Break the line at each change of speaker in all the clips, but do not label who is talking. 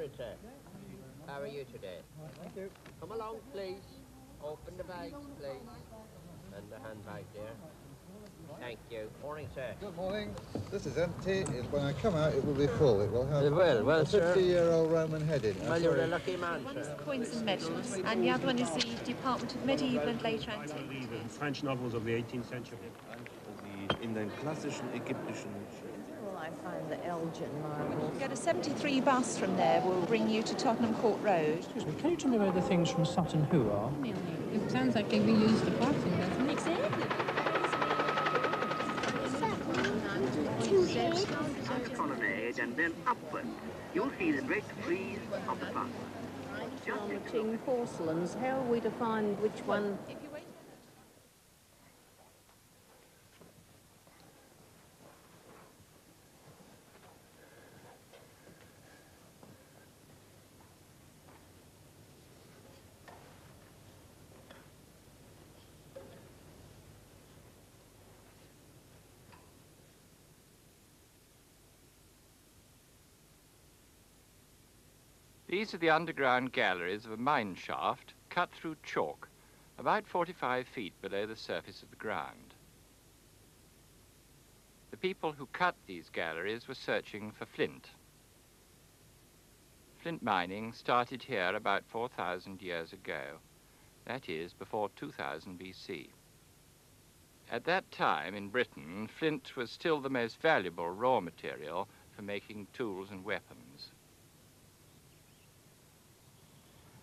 morning, sir. How are you today?
Thank you.
Come along, please. Open the bags, please. And the handbag there. Thank you. Morning, sir.
Good morning. This is empty. When I come out, it will be full. It will have
It will, well,
a
sir.
50-year-old Roman head in.
Well, you're a lucky man,
One
sir.
is coins and medals, and the other one is the Department of Medieval and Later Antiquities.
French novels of the 18th century.
In den klassischen ägyptischen.
Well, I find the Elgin marble.
Get a 73 bus from there will bring you to Tottenham Court Road.
Excuse me, can you tell me where the things from Sutton Hoo are?
It sounds like they've been used to parting, doesn't it?
Exactly.
Colonnade and then upward. You'll see the great frieze of the past.
Tarmating porcelains. How are we to find which one?
These are the underground galleries of a mine shaft cut through chalk, about 45 feet below the surface of the ground. The people who cut these galleries were searching for flint. Flint mining started here about 4,000 years ago, that is, before 2000 BC. At that time in Britain, flint was still the most valuable raw material for making tools and weapons.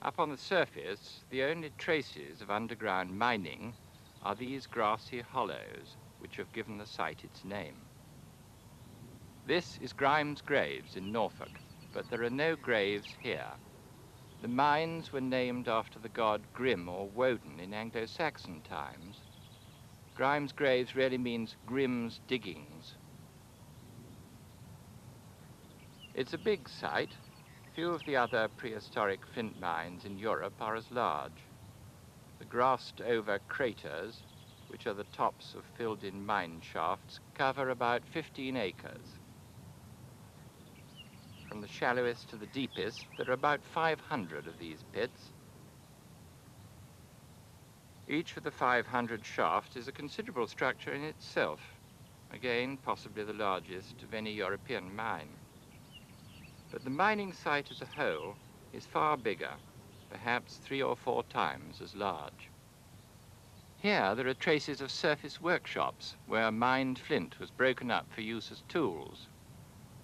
Up on the surface, the only traces of underground mining are these grassy hollows, which have given the site its name. This is Grimes Graves in Norfolk, but there are no graves here. The mines were named after the god Grim or Woden in Anglo-Saxon times. Grimes Graves really means Grim's diggings. It's a big site. Few of the other prehistoric flint mines in Europe are as large. The grassed-over craters, which are the tops of filled-in mine shafts, cover about 15 acres. From the shallowest to the deepest, there are about 500 of these pits. Each of the 500 shafts is a considerable structure in itself, again, possibly the largest of any European mine. But the mining site as a whole is far bigger, perhaps 3 or 4 times as large. Here there are traces of surface workshops where mined flint was broken up for use as tools.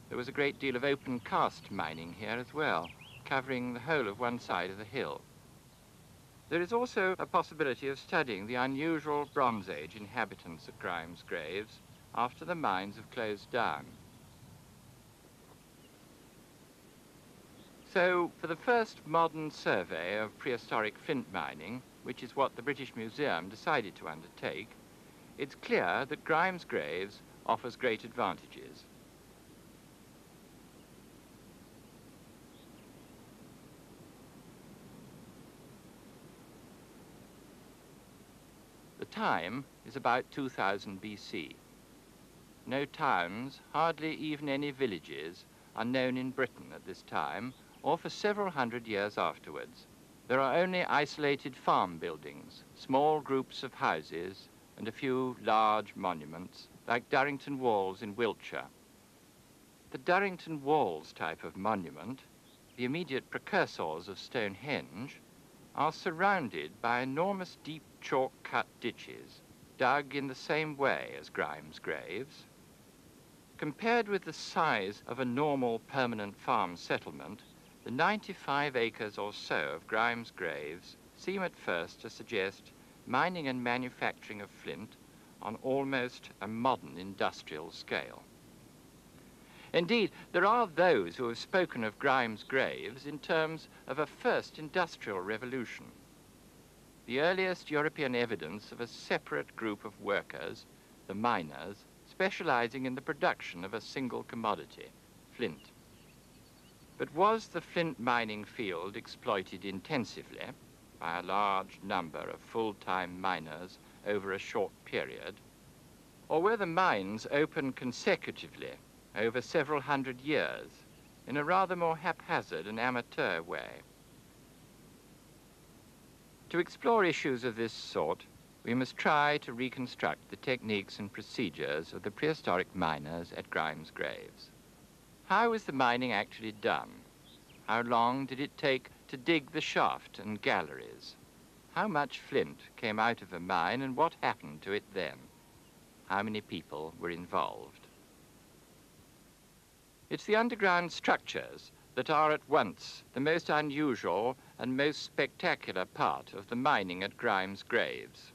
There was a great deal of open cast mining here as well, covering the whole of one side of the hill. There is also a possibility of studying the unusual Bronze Age inhabitants of Grimes Graves after the mines have closed down. So, for the first modern survey of prehistoric flint mining, which is what the British Museum decided to undertake, it's clear that Grimes Graves offers great advantages. The time is about 2000 BC. No towns, hardly even any villages, are known in Britain at this time, or for several hundred years afterwards. There are only isolated farm buildings, small groups of houses, and a few large monuments, like Durrington Walls in Wiltshire. The Durrington Walls type of monument, the immediate precursors of Stonehenge, are surrounded by enormous deep chalk-cut ditches, dug in the same way as Grimes Graves. Compared with the size of a normal permanent farm settlement, the 95 acres or so of Grimes Graves seem at first to suggest mining and manufacturing of flint on almost a modern industrial scale. Indeed, there are those who have spoken of Grimes Graves in terms of a first industrial revolution. The earliest European evidence of a separate group of workers, the miners, specializing in the production of a single commodity, flint. But was the flint mining field exploited intensively by a large number of full-time miners over a short period? Or were the mines open consecutively over several hundred years, in a rather more haphazard and amateur way. To explore issues of this sort, we must try to reconstruct the techniques and procedures of the prehistoric miners at Grimes Graves. How was the mining actually done? How long did it take to dig the shaft and galleries? How much flint came out of a mine and what happened to it then? How many people were involved? It's the underground structures that are at once the most unusual and most spectacular part of the mining at Grimes Graves.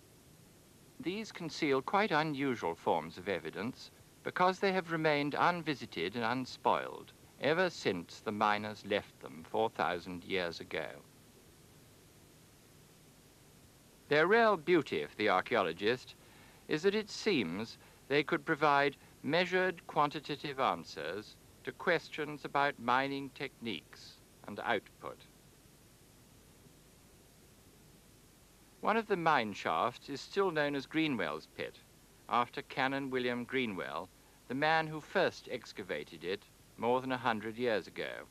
These conceal quite unusual forms of evidence because they have remained unvisited and unspoiled ever since the miners left them 4,000 years ago. Their real beauty for the archaeologist is that it seems they could provide measured quantitative answers to questions about mining techniques and output. One of the mine shafts is still known as Greenwell's Pit, after Canon William Greenwell, the man who first excavated it more than 100 years ago.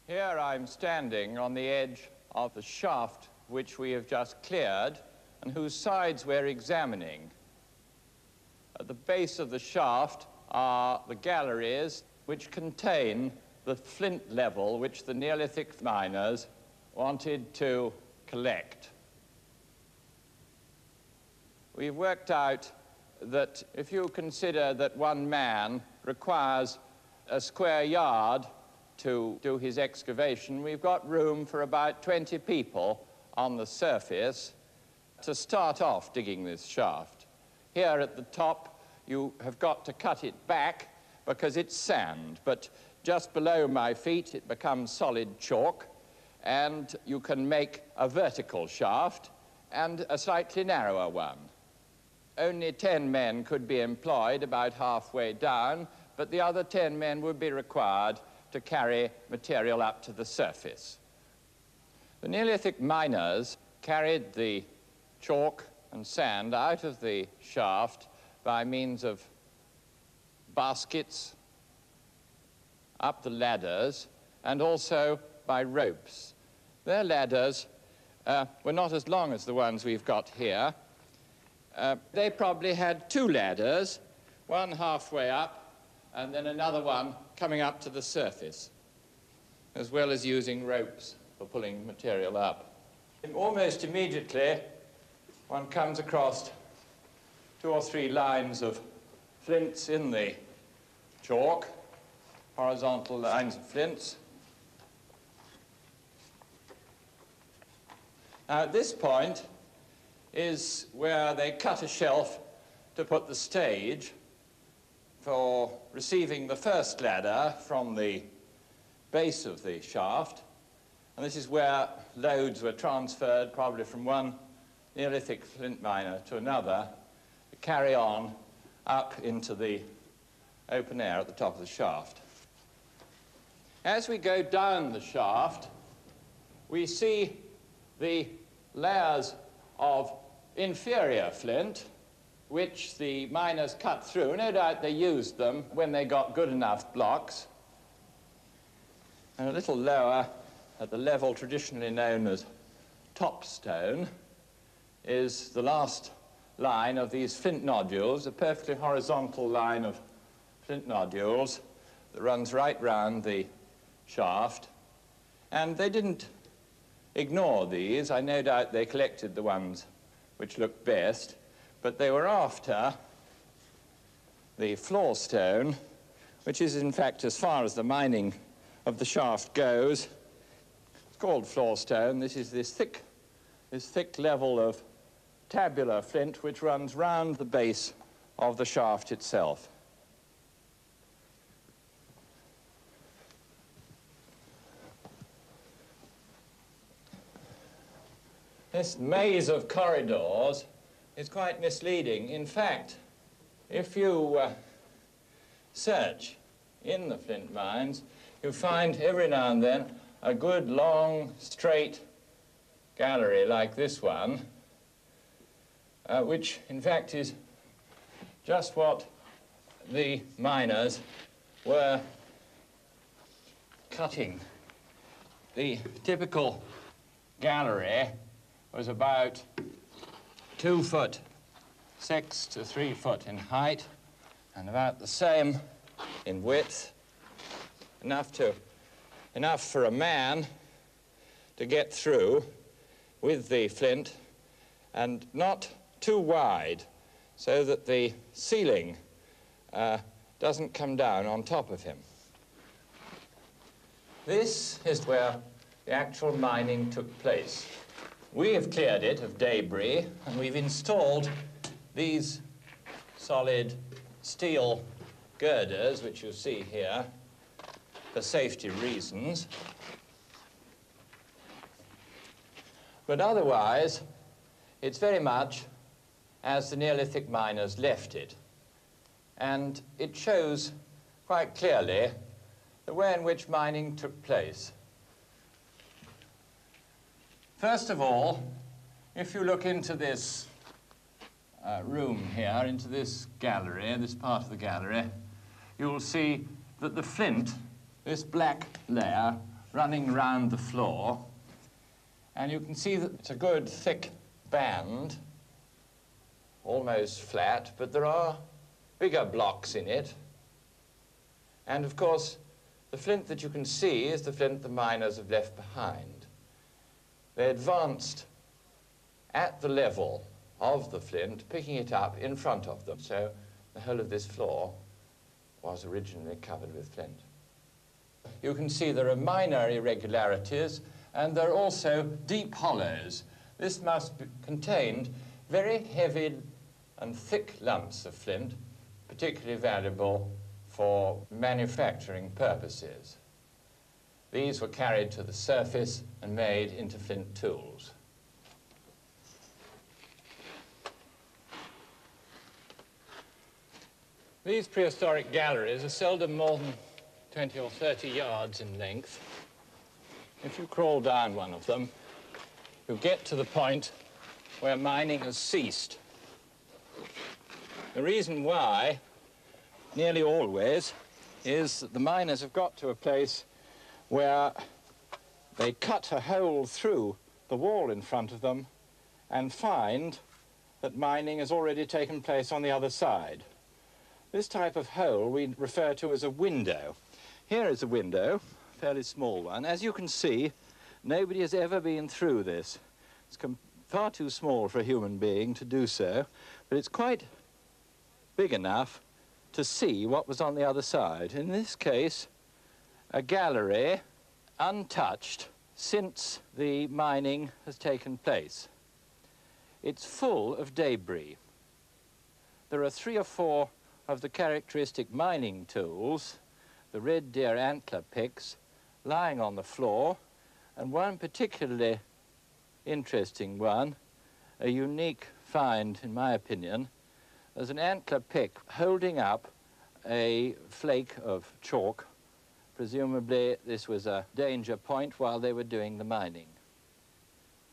Here I'm standing on the edge of the shaft which we have just cleared and whose sides we're examining. At the base of the shaft are the galleries which contain the flint level which the Neolithic miners wanted to collect. We've worked out that if you consider that one man requires a square yard to do his excavation, we've got room for about 20 people on the surface to start off digging this shaft. Here at the top, you have got to cut it back because it's sand, but just below my feet it becomes solid chalk, and you can make a vertical shaft and a slightly narrower one. Only 10 men could be employed about halfway down, but the other 10 men would be required to carry material up to the surface. The Neolithic miners carried the chalk and sand out of the shaft by means of baskets, up the ladders, and also by ropes. Their ladders were not as long as the ones we've got here. They probably had 2 ladders, one halfway up, and then another one coming up to the surface, as well as using ropes for pulling material up. Almost immediately, one comes across 2 or 3 lines of flints in the chalk, horizontal lines of flints. Now, at this point is where they cut a shelf to put the stage for receiving the first ladder from the base of the shaft. And this is where loads were transferred, probably from one Neolithic flint miner to another, to carry on up into the open air at the top of the shaft. As we go down the shaft, we see the layers of inferior flint, which the miners cut through. No doubt they used them when they got good enough blocks. And a little lower, at the level traditionally known as topstone, is the last line of these flint nodules, a perfectly horizontal line of flint nodules that runs right round the shaft. And they didn't ignore these. I no doubt they collected the ones which looked best, but they were after the floor stone, which is in fact, as far as the mining of the shaft goes, it's called floor stone. This is this thick level of tabular flint which runs round the base of the shaft itself. This maze of corridors is quite misleading. In fact, if you search in the flint mines, you find every now and then a good, long, straight gallery like this one, which, in fact, is just what the miners were cutting. The typical gallery was about 2'6" to 3 foot in height and about the same in width, enough for a man to get through with the flint, and not too wide so that the ceiling doesn't come down on top of him. This is where the actual mining took place. We have cleared it of debris, and we've installed these solid steel girders, which you see here, for safety reasons. But otherwise, it's very much as the Neolithic miners left it. And it shows quite clearly the way in which mining took place. First of all, if you look into this room here, into this gallery, this part of the gallery, you'll see that the flint, this black layer, running round the floor, and you can see that it's a good thick band, almost flat, but there are bigger blocks in it. And of course, the flint that you can see is the flint the miners have left behind. They advanced at the level of the flint, picking it up in front of them. So the whole of this floor was originally covered with flint. You can see there are minor irregularities, and there are also deep hollows. This must be contained very heavy and thick lumps of flint, particularly valuable for manufacturing purposes. These were carried to the surface and made into flint tools. These prehistoric galleries are seldom more than 20 or 30 yards in length. If you crawl down one of them, you get to the point where mining has ceased. The reason why, nearly always, is that the miners have got to a place where they cut a hole through the wall in front of them and find that mining has already taken place on the other side. This type of hole we refer to as a window. Here is a window, a fairly small one. As you can see, nobody has ever been through this. It's far too small for a human being to do so, but it's quite big enough to see what was on the other side. In this case, a gallery untouched since the mining has taken place. It's full of debris. There are 3 or 4 of the characteristic mining tools, the red deer antler picks, lying on the floor, and one particularly interesting one, a unique find in my opinion, there's an antler pick holding up a flake of chalk. Presumably this was a danger point while they were doing the mining.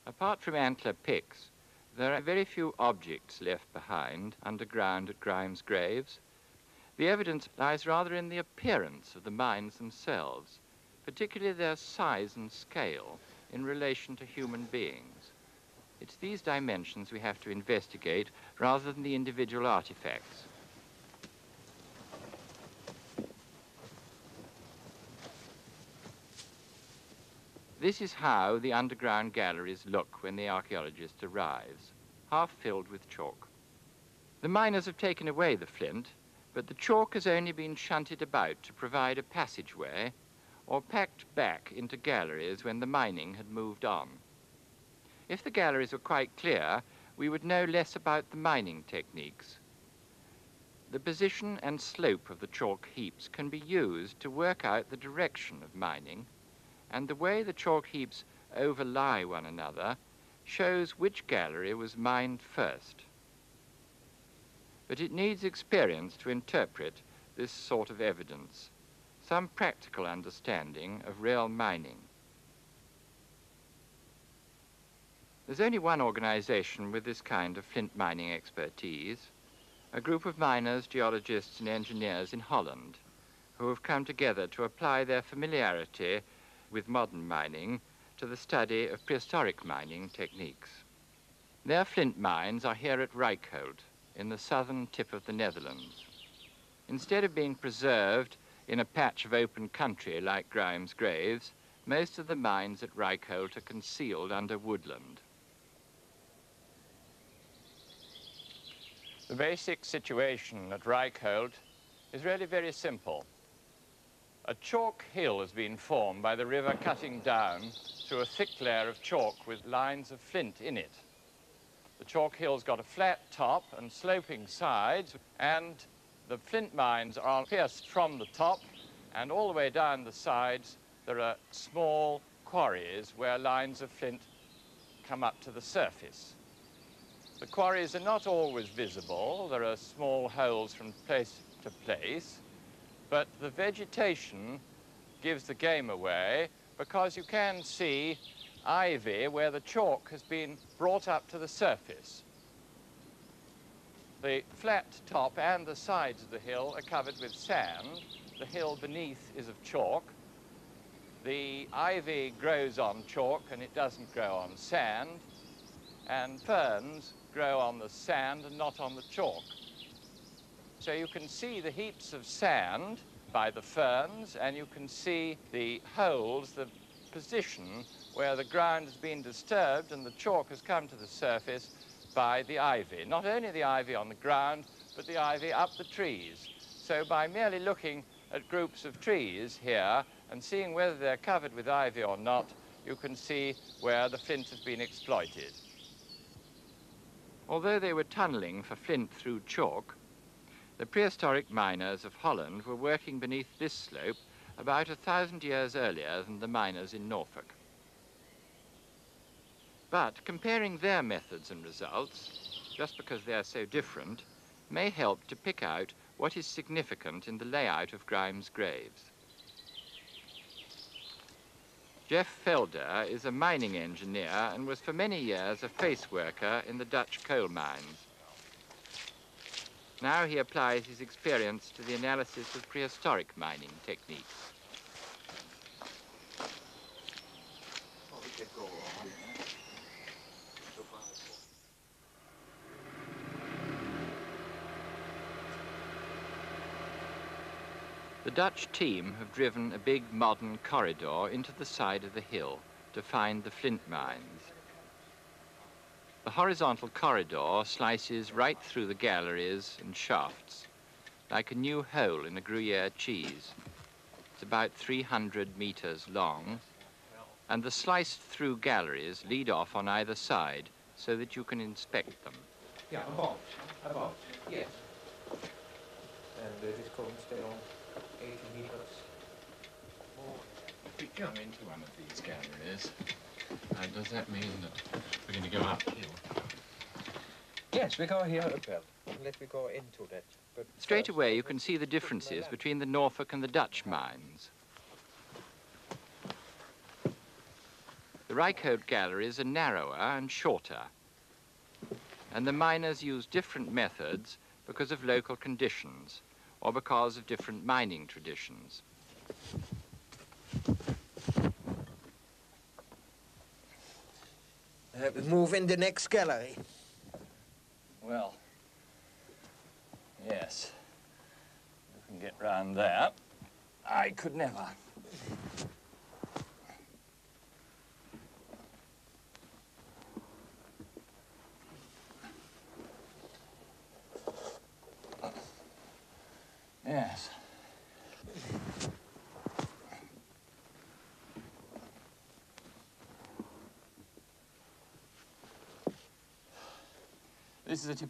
Apart from antler picks, there are very few objects left behind underground at Grimes' graves. The evidence lies rather in the appearance of the mines themselves, particularly their size and scale in relation to human beings. It's these dimensions we have to investigate rather than the individual artifacts. This is how the underground galleries look when the archaeologist arrives, half filled with chalk. The miners have taken away the flint, but the chalk has only been shunted about to provide a passageway or packed back into galleries when the mining had moved on. If the galleries were quite clear, we would know less about the mining techniques. The position and slope of the chalk heaps can be used to work out the direction of mining, and the way the chalk heaps overlie one another shows which gallery was mined first. But it needs experience to interpret this sort of evidence, some practical understanding of real mining. There's only one organization with this kind of flint mining expertise, a group of miners, geologists and engineers in Holland,
who have come together to apply their familiarity with modern mining to the study of prehistoric mining techniques. Their flint mines are here at Rijkholt, in the southern tip of the Netherlands. Instead of being preserved in a patch of open country like Grimes Graves, most of the mines at Rijkholt are concealed under woodland. The basic situation at Rijkholt is really very simple. A chalk hill has been formed by the river cutting down through a thick layer of chalk with lines of flint in it. The chalk hill's got a flat top and sloping sides, and the flint mines are pierced from the top, and all the way down the sides there are small quarries where lines of flint come up to the surface. The quarries are not always visible. There are small holes from place to place, but the vegetation gives the game away because you can see ivy where the chalk has been brought up to the surface. The flat top and the sides of the hill are covered with sand. The hill beneath is of chalk. The ivy grows on chalk and it doesn't grow on sand, and ferns grow on the sand and not on the chalk. So you can see the heaps of sand by the ferns, and you can see the holes, the position where the ground has been disturbed and the chalk has come to the surface by the ivy. Not only the ivy on the ground, but the ivy up the trees. So by merely looking at groups of trees here and seeing whether they're covered with ivy or not, you can see where the flint has been exploited. Although they were tunnelling for flint through chalk, the prehistoric miners of Holland were working beneath this slope about 1,000 years earlier than the miners in Norfolk. But comparing their methods and results, just because they are so different, may help to pick out what is significant in the layout of Grimes Graves. Jeff Felder is a mining engineer and was for many years a face worker in the Dutch coal mines. Now he applies his experience to the analysis of prehistoric mining techniques. The Dutch team have driven a big modern corridor into the side of the hill to find the flint mines. The horizontal corridor slices right through the galleries and shafts, like a new hole in a Gruyere cheese. It's about 300 meters long, and the sliced through galleries lead off on either side so that you can inspect them.
Yeah, above, yes. And this column stay on 80 meters.
If we come into one of these galleries, does that mean that we're going to go uphill?
Yes, we go here uphill, unless we go into that. But
straight away you can see the differences between the Norfolk and the Dutch mines. The Rijkholt galleries are narrower and shorter, and the miners use different methods because of local conditions or because of different mining traditions.
We move in the next gallery.
Well, yes, you can get round there. I could never. Yes. This is a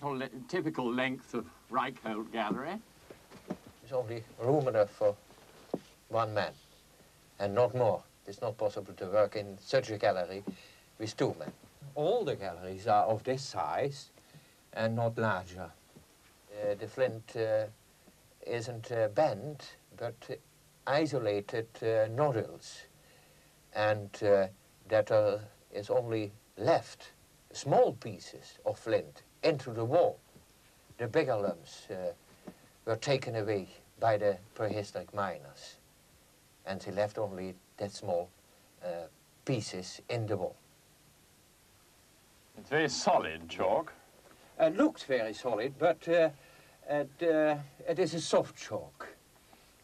typical length of Rijkholt gallery.
There's only room enough for one man, and not more. It's not possible to work in such a gallery with two men. All the galleries are of this size and not larger. The flint isn't bent, but isolated nodules. And that is only left small pieces of flint into the wall. The bigger lumps were taken away by the prehistoric miners. And they left only that small pieces in the wall.
It's very solid chalk.
It looks very solid, but it is a soft chalk.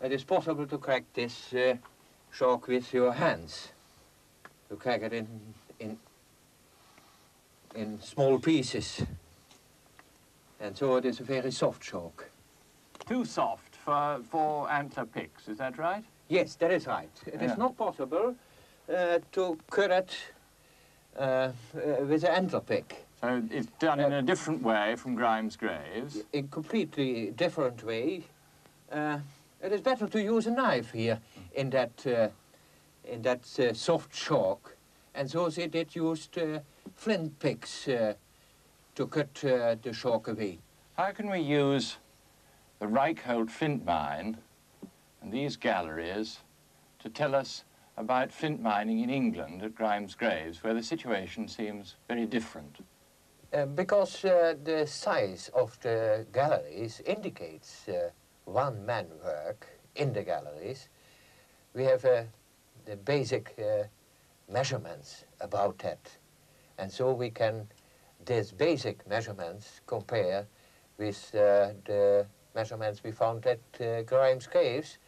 It is possible to crack this chalk with your hands. You crack it in small pieces. And so it is a very soft chalk.
Too soft for antler picks, is that right?
Yes, that is right. It is not possible to cut it with an antler pick.
So it's done in a different way from Grimes Graves?
In a completely different way. It is better to use a knife here in that soft chalk. And so they did use flint picks to cut the chalk away.
How can we use the Reichhold flint mine and these galleries to tell us about flint mining in England at Grimes Graves, where the situation seems very different?
Because the size of the galleries indicates one-man work in the galleries. We have the basic measurements about that. And so we can, these basic measurements, compare with the measurements we found at Grimes Graves,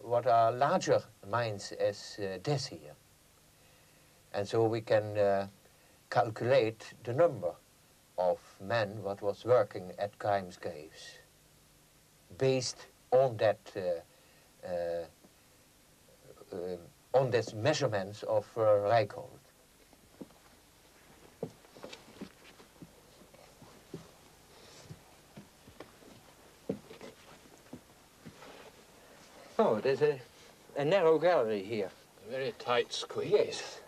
what are larger mines as this here. And so we can calculate the number of men what was working at Grimes Graves based on that on these measurements of Reichhold. Oh, there's a narrow gallery here.
A very tight squeeze.
Yes.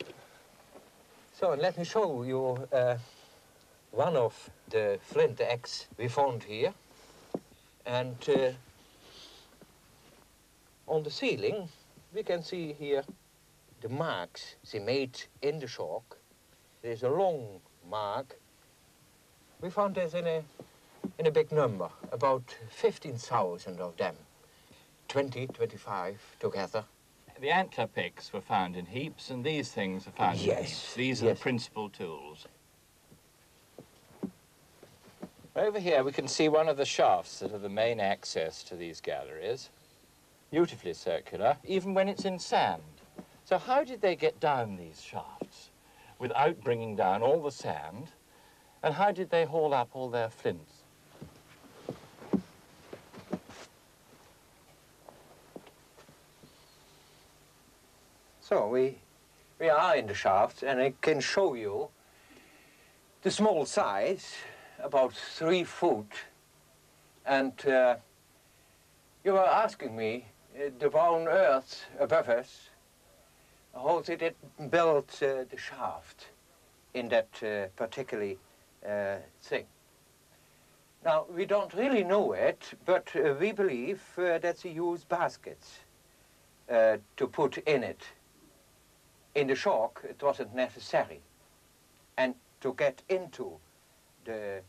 So let me show you one of the flint eggs we found here. And on the ceiling, we can see here the marks they made in the chalk. There's a long mark. We found this in a big number, about 15,000 of them. 20, 25 together.
The antler picks were found in heaps, and these things are found in heaps. These are the principal tools. Over here we can see one of the shafts that are the main access to these galleries. Beautifully circular, even when it's in sand. So how did they get down these shafts without bringing down all the sand? And how did they haul up all their flints?
So we are in the shaft, and I can show you the small size, about 3 foot. And you were asking me, the brown earth above us, how they did build the shaft in that particular thing. Now, we don't really know it, but we believe that they use baskets to put in it. In the chalk, it wasn't necessary. And to get into the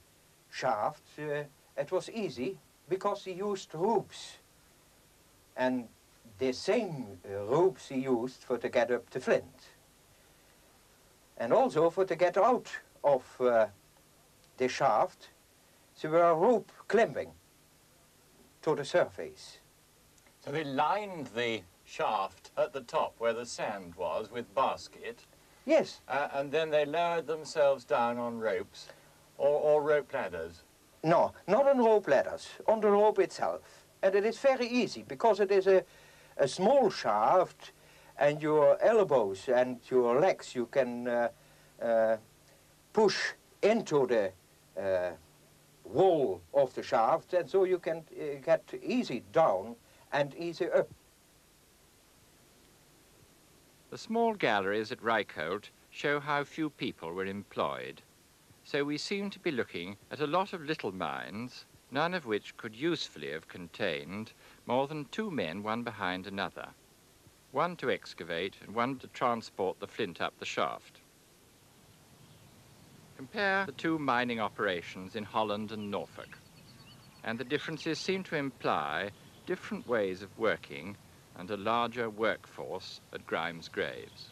shaft, it was easy because he used ropes. And the same ropes he used for to get up the flint. And also for to get out of the shaft, they were rope climbing to the surface.
So they lined the shaft at the top where the sand was with basket.
Yes.
And then they lowered themselves down on ropes or rope ladders.
No, not on rope ladders, on the rope itself. And it is very easy because it is a small shaft, and your elbows and your legs you can push into the wall of the shaft, and so you can get easy down and easy up.
The small galleries at Reichhold show how few people were employed. So we seem to be looking at a lot of little mines, none of which could usefully have contained more than 2 men, one behind another. One to excavate and one to transport the flint up the shaft. Compare the 2 mining operations in Holland and Norfolk, and the differences seem to imply different ways of working and a larger workforce at Grimes Graves.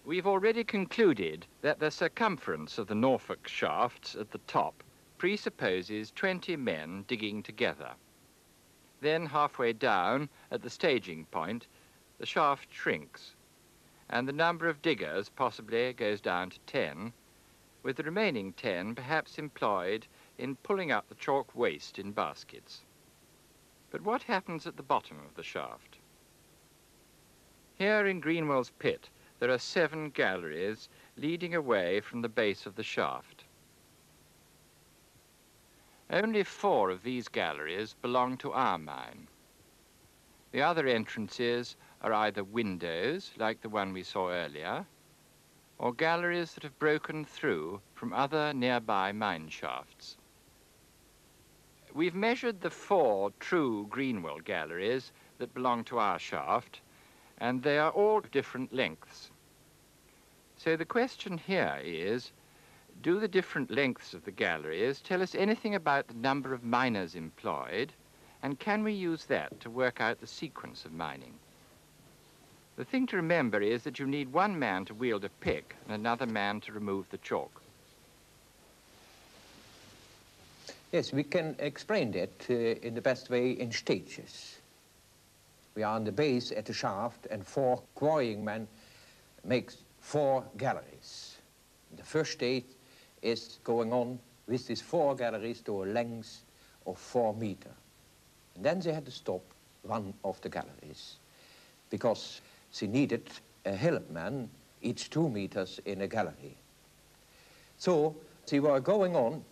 We've already concluded that the circumference of the Norfolk shafts at the top presupposes 20 men digging together. Then halfway down, at the staging point, the shaft shrinks, and the number of diggers possibly goes down to 10, with the remaining 10 perhaps employed in pulling up the chalk waste in baskets. But what happens at the bottom of the shaft? Here in Greenwell's pit, there are 7 galleries leading away from the base of the shaft. Only 4 of these galleries belong to our mine. The other entrances are either windows, like the one we saw earlier, or galleries that have broken through from other nearby mine shafts. We've measured the 4 true Greenwell galleries that belong to our shaft, and they are all of different lengths. So the question here is, do the different lengths of the galleries tell us anything about the number of miners employed, and can we use that to work out the sequence of mining? The thing to remember is that you need one man to wield a pick and another man to remove the chalk.
Yes, we can explain that in the best way in stages. We are on the base at the shaft, and 4 quarrying men make 4 galleries. The first stage is going on with these 4 galleries to a length of 4 meters. And then they had to stop one of the galleries because they needed a helpman each 2 meters in a gallery. So they were going on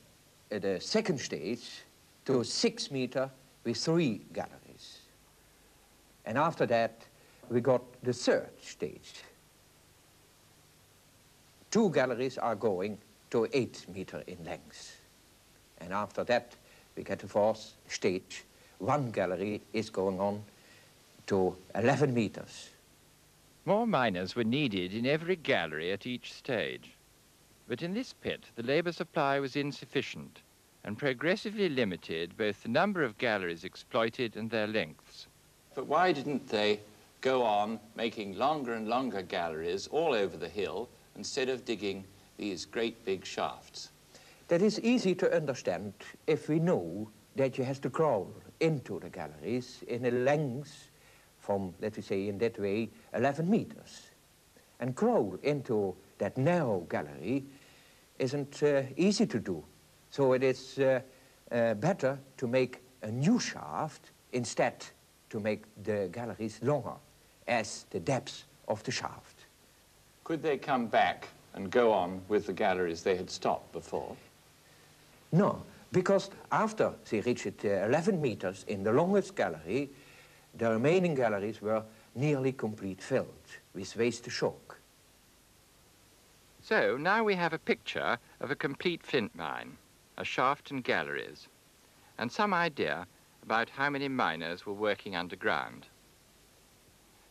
at the second stage to 6 meters with 3 galleries. And after that, we got the third stage. 2 galleries are going to 8 meters in length. And after that, we get the fourth stage. 1 gallery is going on to 11 meters.
More miners were needed in every gallery at each stage. But in this pit, the labour supply was insufficient and progressively limited both the number of galleries exploited and their lengths.
But why didn't they go on making longer and longer galleries all over the hill instead of digging these great big shafts?
That is easy to understand if we know that you have to crawl into the galleries in a length from, let us say in that way, 11 meters. And crawl into that narrow gallery isn't easy to do. So it is better to make a new shaft instead to make the galleries longer as the depth of the shaft.
Could they come back and go on with the galleries they had stopped before?
No, because after they reached 11 meters in the longest gallery, the remaining galleries were nearly complete filled with waste chalk.
So now we have a picture of a complete flint mine, a shaft and galleries, and some idea about how many miners were working underground.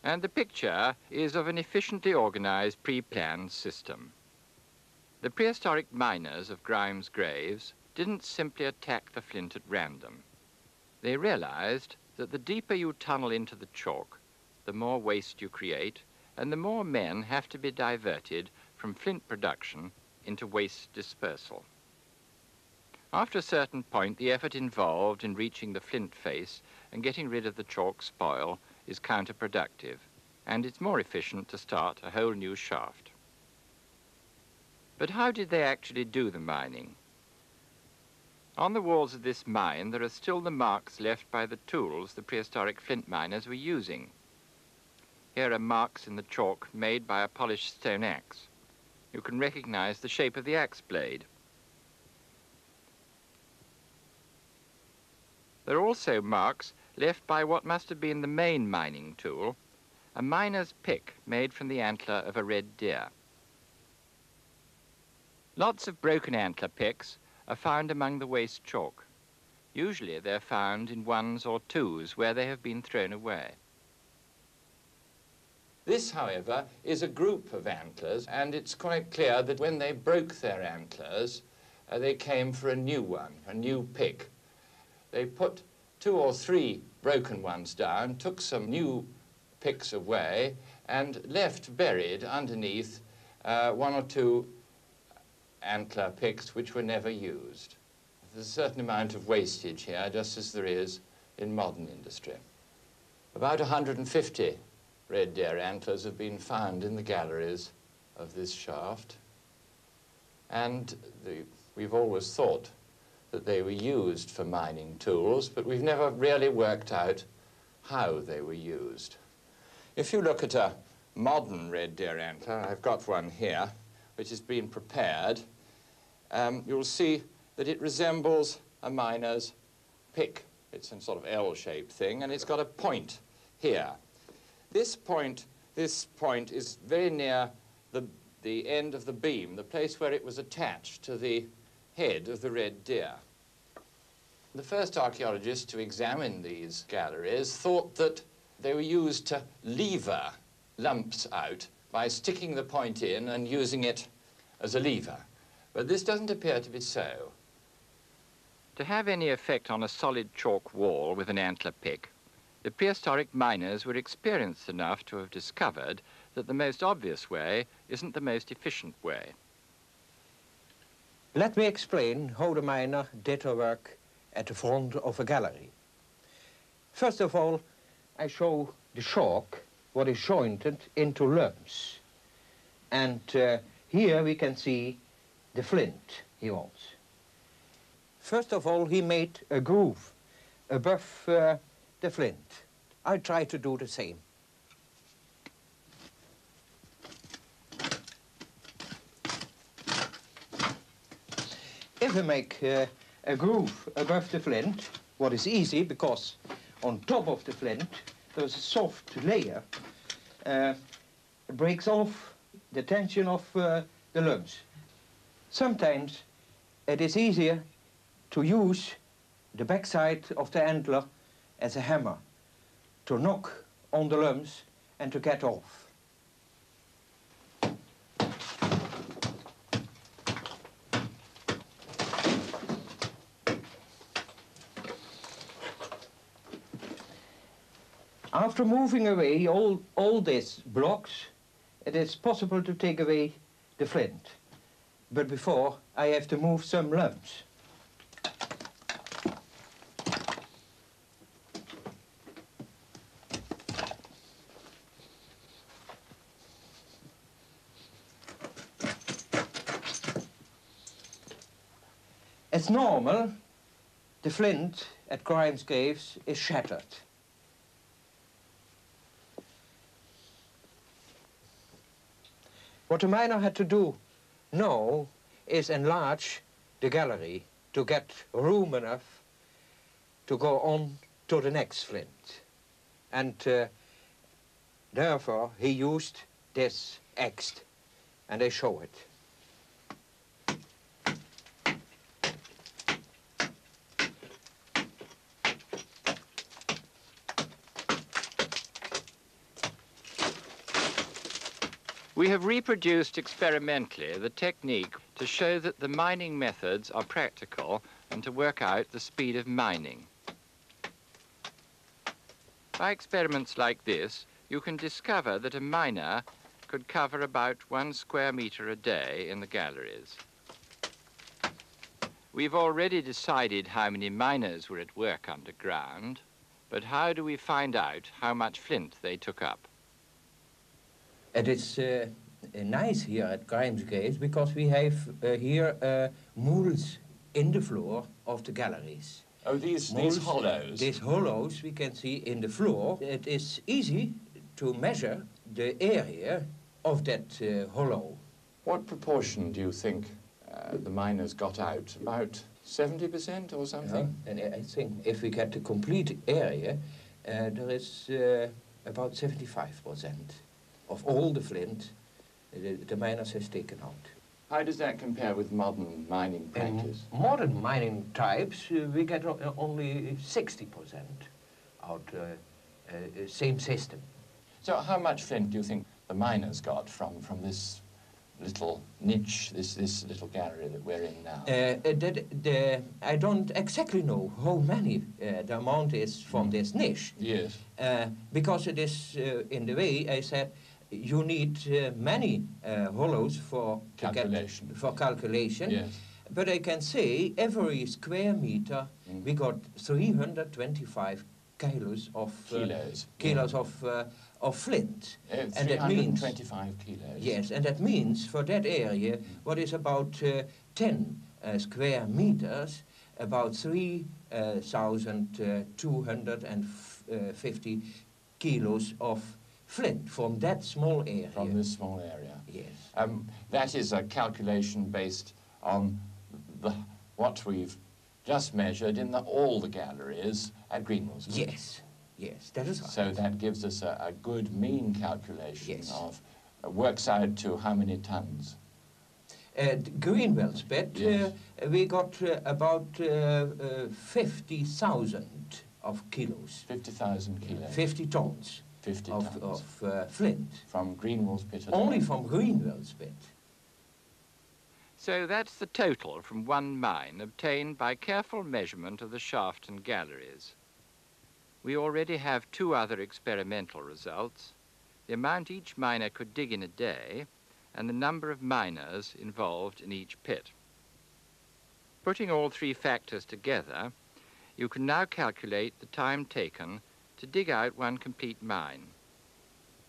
And the picture is of an efficiently organized, pre-planned system. The prehistoric miners of Grimes Graves didn't simply attack the flint at random. They realized that the deeper you tunnel into the chalk, the more waste you create, and the more men have to be diverted from flint production into waste dispersal. After a certain point, the effort involved in reaching the flint face and getting rid of the chalk spoil is counterproductive, and it's more efficient to start a whole new shaft. But how did they actually do the mining? On the walls of this mine, there are still the marks left by the tools the prehistoric flint miners were using. Here are marks in the chalk made by a polished stone axe. You can recognize the shape of the axe blade. There are also marks left by what must have been the main mining tool, a miner's pick made from the antler of a red deer. Lots of broken antler picks are found among the waste chalk. Usually they're found in 1s or 2s where they have been thrown away.
This, however, is a group of antlers, and it's quite clear that when they broke their antlers, they came for a new one, a new pick. They put 2 or 3 broken ones down, took some new picks away, and left buried underneath 1 or 2 antler picks which were never used. There's a certain amount of wastage here, just as there is in modern industry. About 150 red deer antlers have been found in the galleries of this shaft, and we've always thought that they were used for mining tools, but we've never really worked out how they were used. If you look at a modern red deer antler, I've got one here, which has been prepared, you'll see that it resembles a miner's pick. It's a sort of L-shaped thing, and it's got a point here. This point is very near the end of the beam, the place where it was attached to the head of the red deer. The first archaeologists to examine these galleries thought that they were used to lever lumps out by sticking the point in and using it as a lever. But this doesn't appear to be so.
To have any effect on a solid chalk wall with an antler pick, the prehistoric miners were experienced enough to have discovered that the most obvious way isn't the most efficient way.
Let me explain how the miner did her work at the front of a gallery. First of all, I show the chalk, what is jointed into lumps. And here we can see the flint he wants. First of all, he made a groove above the flint. I try to do the same. If I make a groove above the flint, what is easy because on top of the flint there's a soft layer, it breaks off the tension of the lumps. Sometimes it is easier to use the backside of the antler as a hammer to knock on the lumps and to get off. After moving away all these blocks, it is possible to take away the flint. But before, I have to move some lumps. As normal, the flint at Grimes Caves is shattered. What the miner had to do now is enlarge the gallery to get room enough to go on to the next flint. And therefore he used this axe, and I show it.
We have reproduced experimentally the technique to show that the mining methods are practical and to work out the speed of mining. By experiments like this, you can discover that a miner could cover about 1 square meter a day in the galleries. We've already decided how many miners were at work underground, but how do we find out how much flint they took up?
It is nice here at Grimes Caves because we have here moulds in the floor of the galleries.
Oh, these hollows?
These hollows we can see in the floor. It is easy to measure the area of that hollow.
What proportion do you think the miners got out? About 70% or something?
Yeah, and I think if we get the complete area, there is about 75% of all the flint the miners has taken out.
How does that compare with modern mining practice?
In modern mining types, we get only 60% out, same system.
So how much flint do you think the miners got from this little niche, this little gallery that we're in now?
I don't exactly know how many the amount is from this niche.
Yes.
Because it is, in the way I said, you need many hollows for
calculation.
For calculation.
Yes.
But I can say every square meter we got 325 kilos of
kilos
of flint.
And that means 325 kilos.
Yes, and that means for that area, what is about 10 square meters, about 3,250 kilos of flint from that small area.
From this small area.
Yes.
That is a calculation based on what we've just measured in all the galleries at Greenwell's.
Yes, yes, that is right.
So that gives us a good mean calculation
yes.
of, works out to how many tons?
At Greenwell's bed,
yes.
We got about 50,000 of kilos.
50,000 kilos.
50 tons.
50
of,
tons.
Of flint.
From Greenwell's pit alone?
Only from Greenwell's pit.
So that's the total from one mine obtained by careful measurement of the shaft and galleries. We already have 2 other experimental results: the amount each miner could dig in a day and the number of miners involved in each pit. Putting all 3 factors together, you can now calculate the time taken to dig out one complete mine.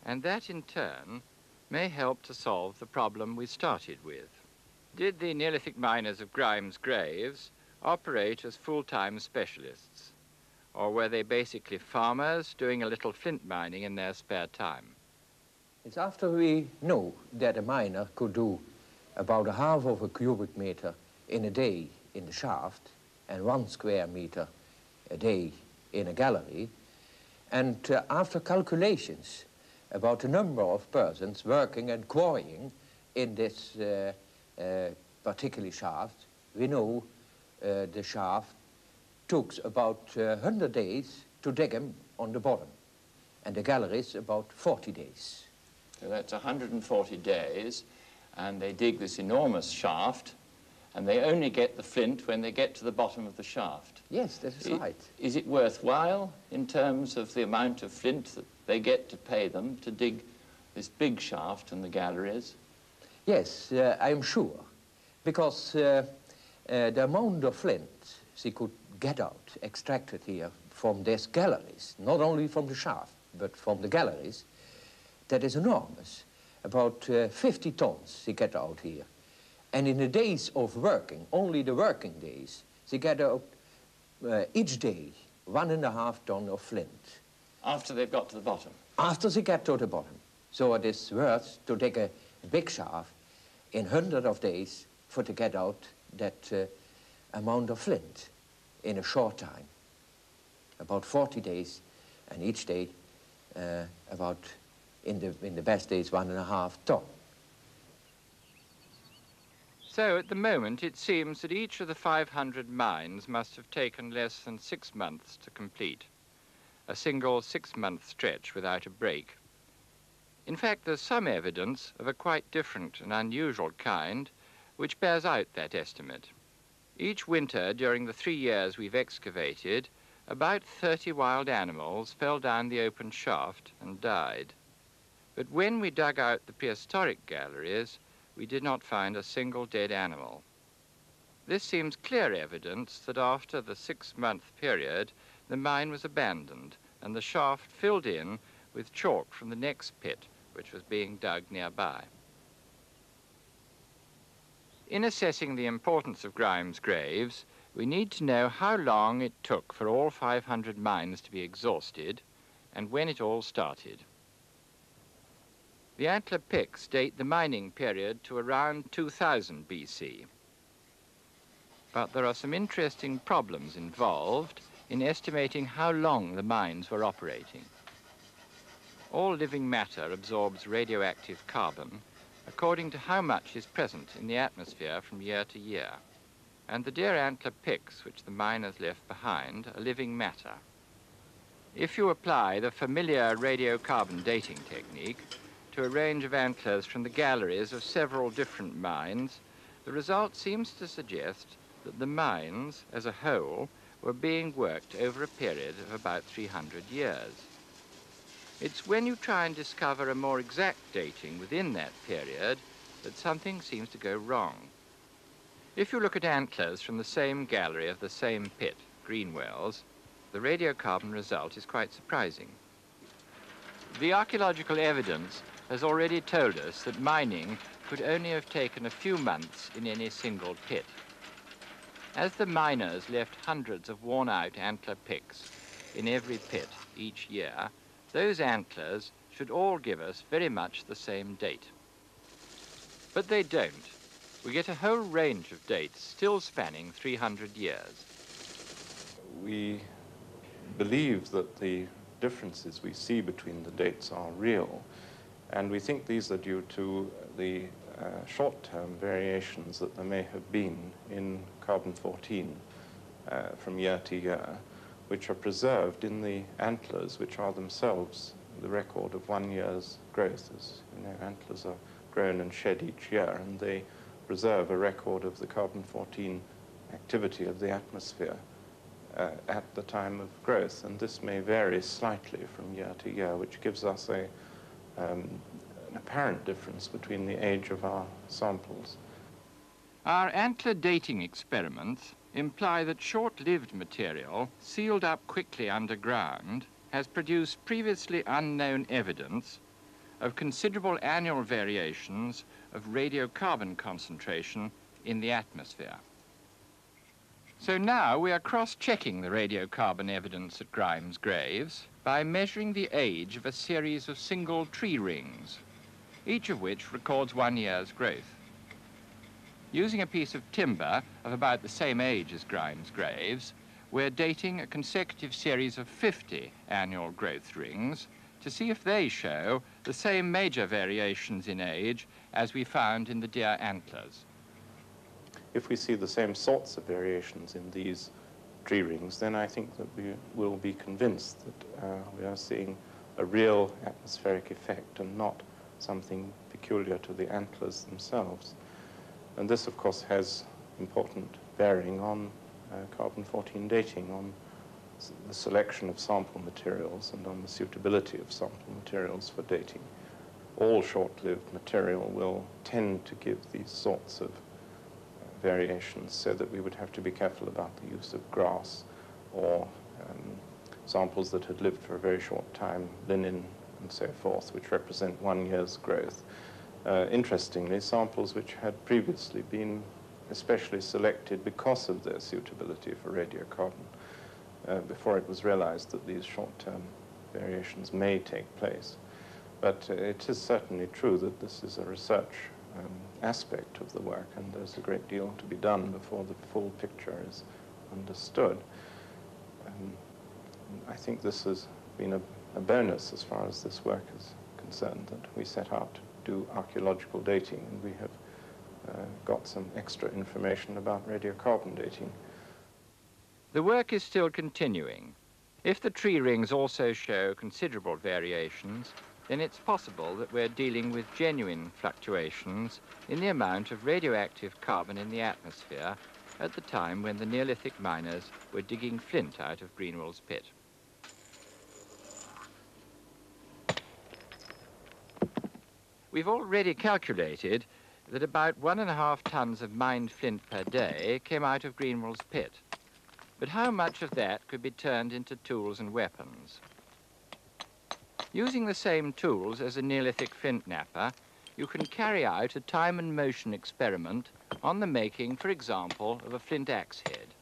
And that in turn may help to solve the problem we started with. Did the Neolithic miners of Grimes Graves operate as full-time specialists? Or were they basically farmers doing a little flint mining in their spare time?
It's after we know that a miner could do about a half of a cubic meter in a day in the shaft and 1 square meter a day in a gallery, and after calculations about the number of persons working and quarrying in this particular shaft, we know the shaft took about 100 days to dig them on the bottom, and the galleries about 40 days.
So that's 140 days, and they dig this enormous shaft, and they only get the flint when they get to the bottom of the shaft.
Yes, that is right.
Is it worthwhile in terms of the amount of flint that they get to pay them to dig this big shaft in the galleries?
Yes, I'm sure, because the amount of flint they could get out, extracted here from these galleries, not only from the shaft, but from the galleries, that is enormous. About 50 tons they get out here. And in the days of working, only the working days, they get out each day 1.5 tons of flint.
After they've got to the bottom?
After they get to the bottom. So it is worth to dig a big shaft in hundreds of days for to get out that amount of flint in a short time. About 40 days, and each day about, in the best days, 1.5 tons.
So at the moment it seems that each of the 500 mines must have taken less than 6 months to complete, a single 6-month stretch without a break. In fact, there's some evidence of a quite different and unusual kind which bears out that estimate. Each winter during the 3 years we've excavated, about 30 wild animals fell down the open shaft and died. But when we dug out the prehistoric galleries, we did not find a single dead animal. This seems clear evidence that after the 6-month period, the mine was abandoned and the shaft filled in with chalk from the next pit, which was being dug nearby. In assessing the importance of Grimes Graves, we need to know how long it took for all 500 mines to be exhausted and when it all started. The antler picks date the mining period to around 2000 BC. But there are some interesting problems involved in estimating how long the mines were operating. All living matter absorbs radioactive carbon according to how much is present in the atmosphere from year to year. And the deer antler picks which the miners left behind are living matter. If you apply the familiar radiocarbon dating technique, to a range of antlers from the galleries of several different mines, the result seems to suggest that the mines, as a whole, were being worked over a period of about 300 years. It's when you try and discover a more exact dating within that period that something seems to go wrong. If you look at antlers from the same gallery of the same pit, Greenwells, the radiocarbon result is quite surprising. The archaeological evidence has already told us that mining could only have taken a few months in any single pit. As the miners left hundreds of worn-out antler picks in every pit each year, those antlers should all give us very much the same date. But they don't. We get a whole range of dates still spanning 300 years.
We believe that the differences we see between the dates are real, and we think these are due to the short-term variations that there may have been in carbon-14 from year to year, which are preserved in the antlers, which are themselves the record of 1 year's growth. As you know, antlers are grown and shed each year, and they preserve a record of the carbon-14 activity of the atmosphere at the time of growth, and this may vary slightly from year to year, which gives us an apparent difference between the age of our samples.
Our antler dating experiments imply that short-lived material, sealed up quickly underground, has produced previously unknown evidence of considerable annual variations of radiocarbon concentration in the atmosphere. So now we are cross-checking the radiocarbon evidence at Grimes Graves by measuring the age of a series of single tree rings, each of which records 1 year's growth. Using a piece of timber of about the same age as Grimes Graves, we're dating a consecutive series of 50 annual growth rings to see if they show the same major variations in age as we found in the deer antlers.
If we see the same sorts of variations in these tree rings, then I think that we will be convinced that we are seeing a real atmospheric effect and not something peculiar to the antlers themselves. And this, of course, has important bearing on carbon-14 dating, on the selection of sample materials and on the suitability of sample materials for dating. All short-lived material will tend to give these sorts of variations, so that we would have to be careful about the use of grass or samples that had lived for a very short time, linen and so forth, which represent 1 year's growth. Interestingly, samples which had previously been especially selected because of their suitability for radiocarbon, before it was realized that these short-term variations may take place. But it is certainly true that this is a research aspect of the work, and there's a great deal to be done before the full picture is understood. I think this has been a bonus as far as this work is concerned, that we set out to do archaeological dating, and we have got some extra information about radiocarbon dating.
The work is still continuing. If the tree rings also show considerable variations, then it's possible that we're dealing with genuine fluctuations in the amount of radioactive carbon in the atmosphere at the time when the Neolithic miners were digging flint out of Greenwell's pit. We've already calculated that about 1.5 tons of mined flint per day came out of Greenwell's pit. But how much of that could be turned into tools and weapons? Using the same tools as a Neolithic flint knapper, you can carry out a time and motion experiment on the making, for example, of a flint axe head.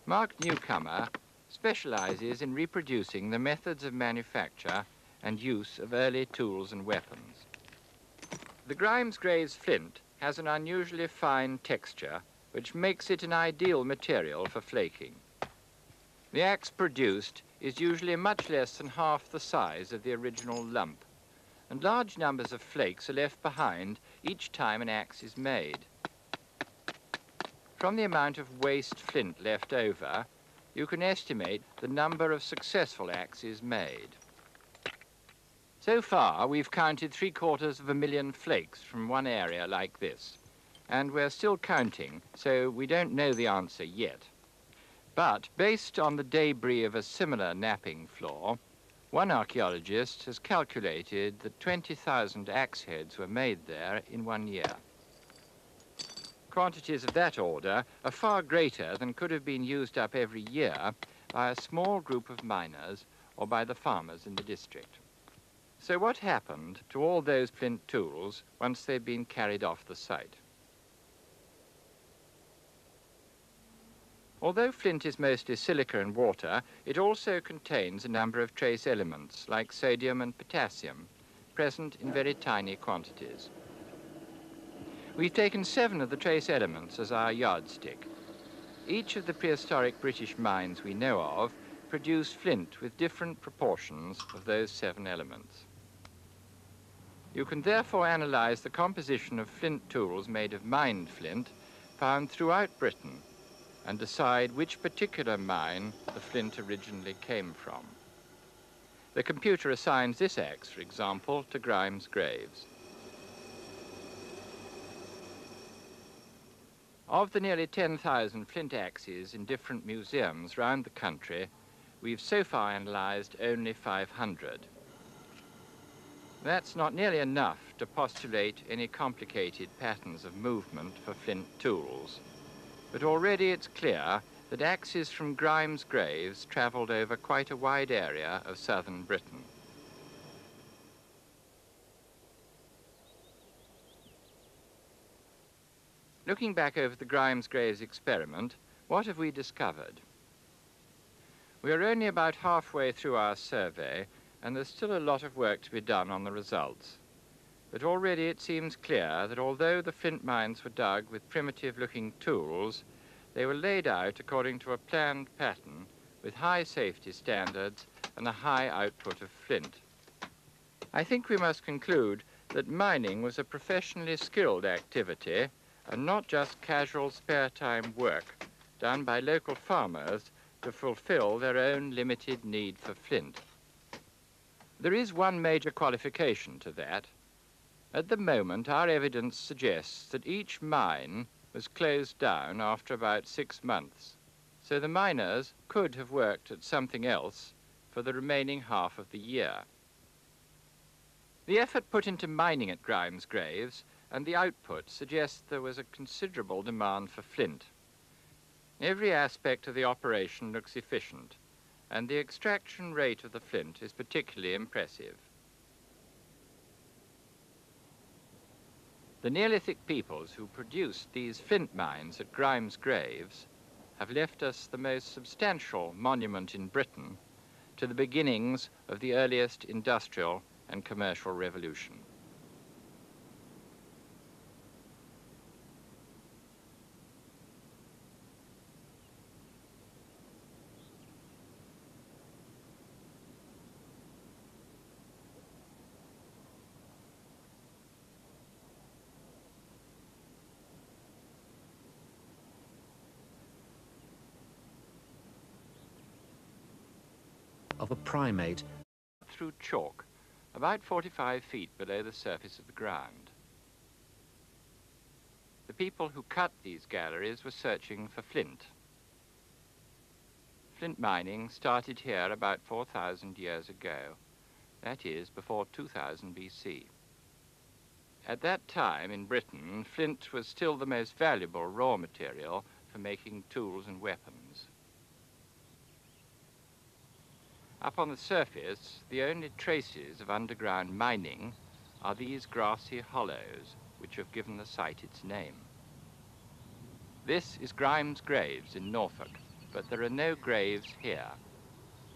Mark Newcomer specializes in reproducing the methods of manufacture and use of early tools and weapons. The Grimes Graves flint has an unusually fine texture which makes it an ideal material for flaking. The axe produced is usually much less than half the size of the original lump, and large numbers of flakes are left behind each time an axe is made. From the amount of waste flint left over, you can estimate the number of successful axes made. So far, we've counted 750,000 flakes from one area like this, and we're still counting, so we don't know the answer yet. But based on the debris of a similar knapping floor, one archaeologist has calculated that 20,000 axe heads were made there in 1 year. Quantities of that order are far greater than could have been used up every year by a small group of miners or by the farmers in the district. So what happened to all those flint tools once they'd been carried off the site? Although flint is mostly silica and water, it also contains a number of trace elements like sodium and potassium, present in very tiny quantities. We've taken 7 of the trace elements as our yardstick. Each of the prehistoric British mines we know of produced flint with different proportions of those 7 elements. You can therefore analyze the composition of flint tools made of mined flint found throughout Britain and decide which particular mine the flint originally came from. The computer assigns this axe, for example, to Grimes Graves. Of the nearly 10,000 flint axes in different museums round the country, we've so far analysed only 500. That's not nearly enough to postulate any complicated patterns of movement for flint tools. But already it's clear that axes from Grimes Graves travelled over quite a wide area of southern Britain. Looking back over the Grimes Graves experiment, what have we discovered? We are only about halfway through our survey, and there's still a lot of work to be done on the results. But already it seems clear that although the flint mines were dug with primitive-looking tools, they were laid out according to a planned pattern with high safety standards and a high output of flint. I think we must conclude that mining was a professionally skilled activity and not just casual spare-time work done by local farmers to fulfill their own limited need for flint. There is one major qualification to that. At the moment, our evidence suggests that each mine was closed down after about 6 months, so the miners could have worked at something else for the remaining half of the year. The effort put into mining at Grimes Graves and the output suggests there was a considerable demand for flint. Every aspect of the operation looks efficient, and the extraction rate of the flint is particularly impressive. The Neolithic peoples who produced these flint mines at Grimes Graves have left us the most substantial monument in Britain to the beginnings of the earliest industrial and commercial revolution.
Of a primate
through chalk, about 45 feet below the surface of the ground. The people who cut these galleries were searching for flint. Flint mining started here about 4,000 years ago, that is, before 2000 BC. At that time in Britain, flint was still the most valuable raw material for making tools and weapons. Up on the surface, the only traces of underground mining are these grassy hollows, which have given the site its name. This is Grimes Graves in Norfolk, but there are no graves here.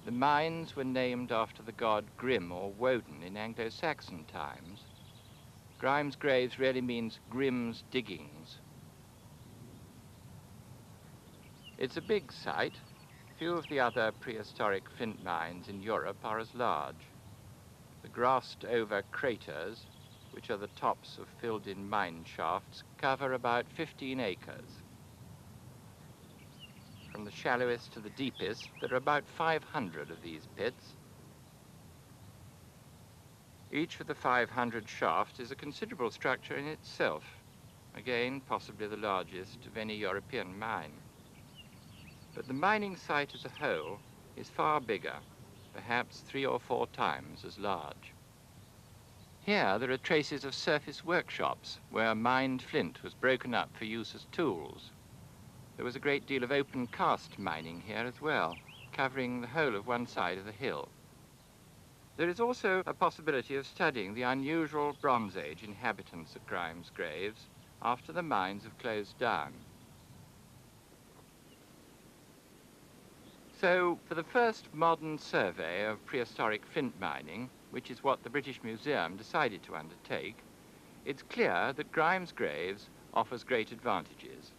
The mines were named after the god Grim or Woden in Anglo-Saxon times. Grimes Graves really means Grim's diggings. It's a big site. Few of the other prehistoric flint mines in Europe are as large. The grassed-over craters, which are the tops of filled-in mine shafts, cover about 15 acres. from the shallowest to the deepest, there are about 500 of these pits. Each of the 500 shafts is a considerable structure in itself, again possibly the largest of any European mine. But the mining site as a whole is far bigger, perhaps 3 or 4 times as large. Here there are traces of surface workshops where mined flint was broken up for use as tools. There was a great deal of open cast mining here as well, covering the whole of one side of the hill. There is also a possibility of studying the unusual Bronze Age inhabitants of Grimes Graves after the mines have closed down. So, for the first modern survey of prehistoric flint mining, which is what the British Museum decided to undertake, it's clear that Grimes Graves offers great advantages.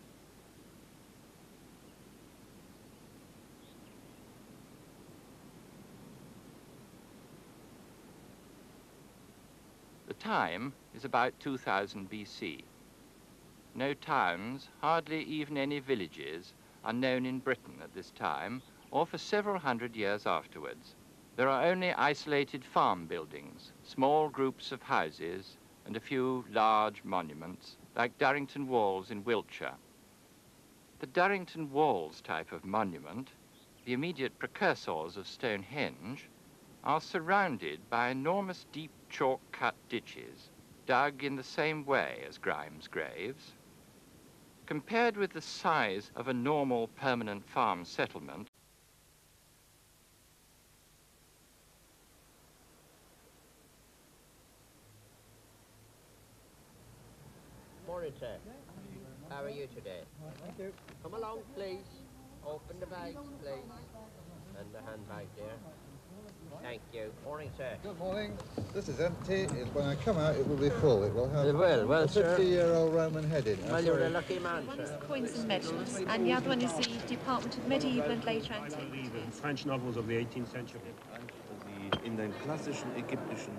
The time is about 2000 BC. No towns, hardly even any villages, are known in Britain at this time, or for several hundred years afterwards. There are only isolated farm buildings, small groups of houses, and a few large monuments, like Durrington Walls in Wiltshire. The Durrington Walls type of monument, the immediate precursors of Stonehenge, are surrounded by enormous deep chalk-cut ditches, dug in the same way as Grimes Graves. Compared with the size of a normal permanent farm settlement,
Morning, sir. How are you today?
Thank you.
Come along, please. Open the bags, please. And the handbag there. Thank you. Morning, sir.
Good morning. This is empty. When I come out, it will be full. It will have
It will, well,
a
sir.
50-year-old Roman head in.
Well, you're a lucky man,
One
sir.
is coins and medals, and the other one is the Department of Medieval and Later Antiquities.
French novels of the 18th century.
In den klassischen ägyptischen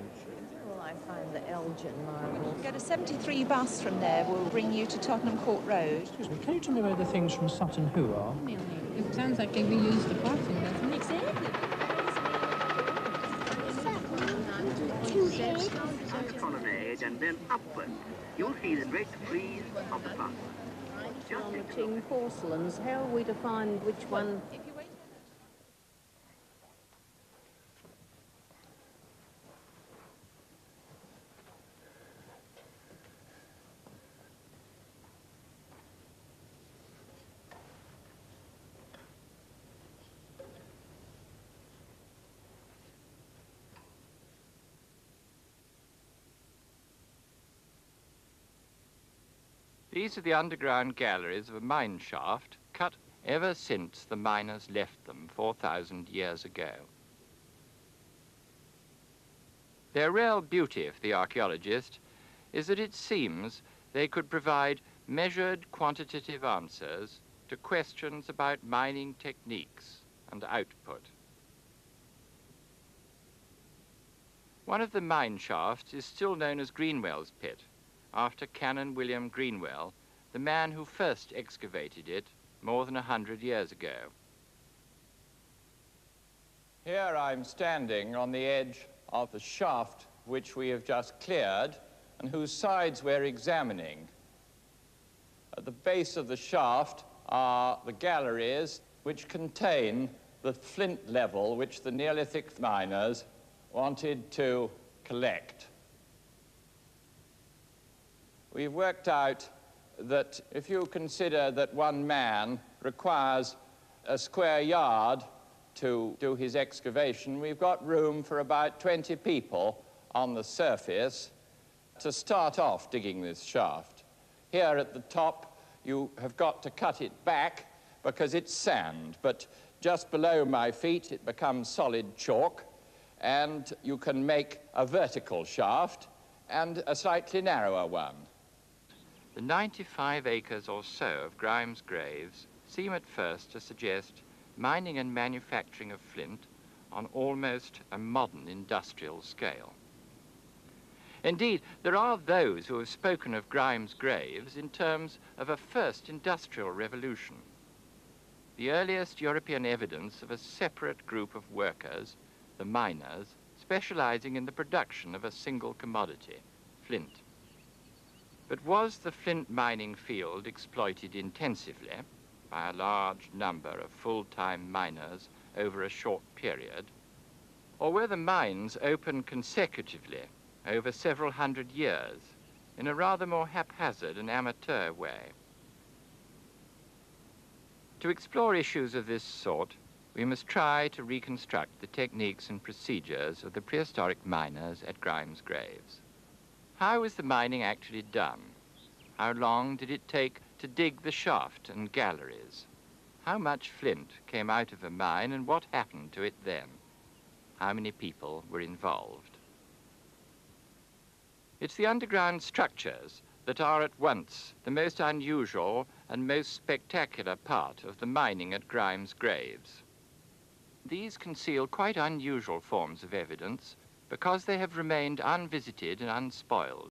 Well, I find the Elgin marble.
Go to 73 bus from there will bring you to Tottenham Court Road.
Excuse me, can you tell me where the things from Sutton Hoo are?
It sounds like they reused the parting, doesn't it?
Exactly.
Colonnade and then upward. You'll see the great frieze of the past.
Marble porcelains. How are we to find which one?
these are the underground galleries of a mine shaft cut ever since the miners left them 4,000 years ago. Their real beauty for the archaeologist is that it seems they could provide measured quantitative answers to questions about mining techniques and output. One of the mine shafts is still known as Greenwell's Pit, after Canon William Greenwell, the man who first excavated it more than 100 years ago.
Here I'm standing on the edge of the shaft which we have just cleared and whose sides we're examining. At the base of the shaft are the galleries which contain the flint level which the Neolithic miners wanted to collect. We've worked out that if you consider that one man requires a square yard to do his excavation, we've got room for about 20 people on the surface to start off digging this shaft. Here at the top, you have got to cut it back because it's sand, but just below my feet it becomes solid chalk, and you can make a vertical shaft and a slightly narrower one.
The 95 acres or so of Grimes Graves seem at first to suggest mining and manufacturing of flint on almost a modern industrial scale. Indeed, there are those who have spoken of Grimes Graves in terms of a first industrial revolution. the earliest European evidence of a separate group of workers, the miners, specializing in the production of a single commodity, flint. But was the flint mining field exploited intensively by a large number of full-time miners over a short period, or were the mines open consecutively over several hundred years in a rather more haphazard and amateur way? To explore issues of this sort, we must try to reconstruct the techniques and procedures of the prehistoric miners at Grimes Graves. How was the mining actually done? How long did it take to dig the shaft and galleries? How much flint came out of a mine and what happened to it then? How many people were involved? It's the underground structures that are at once the most unusual and most spectacular part of the mining at Grimes Graves. These conceal quite unusual forms of evidence because they have remained unvisited and unspoiled.